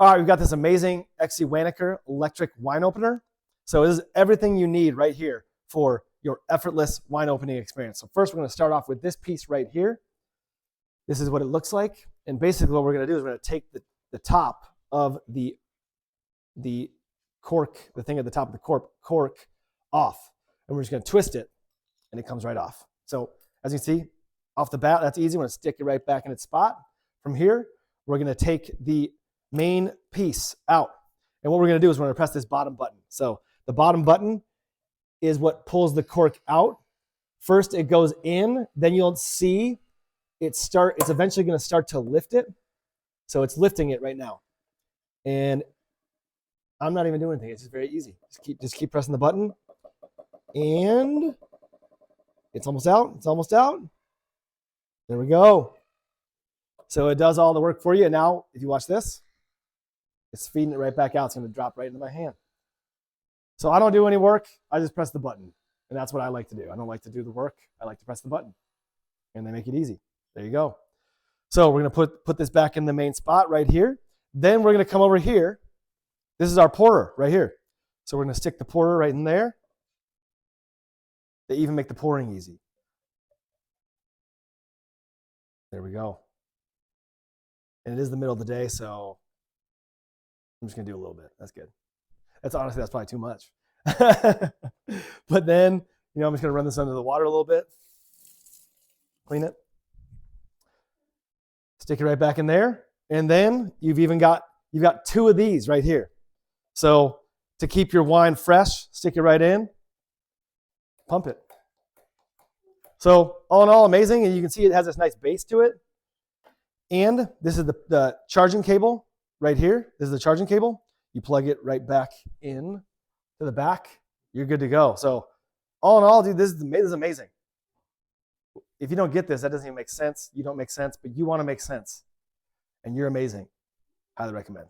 All right, we've got this amazing XIWANIKER electric wine opener. So this is everything you need right here for your effortless wine opening experience. So first we're going to start off with this piece right here. This is what it looks like. And basically what we're going to do is we're going to take the top of the cork, the thing at the top of the cork off. And we're just going to twist it and it comes right off. So as you can see, off the bat, that's easy. We're going to stick it right back in its spot. From here, we're going to take the main piece out. And what we're going to do is we're going to press this bottom button. So the bottom button is what pulls the cork out. First it goes in, then you'll see it's eventually going to start to lift it. So it's lifting it right now. And I'm not even doing anything. It's just very easy. Just keep pressing the button. And it's almost out. It's almost out. There we go. So it does all the work for you. And now if you watch this, it's feeding it right back out. It's going to drop right into my hand. So I don't do any work. I just press the button. And that's what I like to do. I don't like to do the work. I like to press the button. And they make it easy. There you go. So we're going to put this back in the main spot right here. Then we're going to come over here. This is our pourer right here. So we're going to stick the pourer right in there. They even make the pouring easy. There we go. And it is the middle of the day, so I'm just going to do a little bit. That's good. That's probably too much. But then, I'm just going to run this under the water a little bit. Clean it. Stick it right back in there. And then you've got two of these right here. So to keep your wine fresh, stick it right in. Pump it. So all in all, amazing. And you can see it has this nice base to it. And this is the charging cable right here. This is the charging cable. You plug it right back in to the back. You're good to go. So all in all, dude, this is amazing. If you don't get this, that doesn't even make sense. You don't make sense, but you want to make sense. And you're amazing. Highly recommend.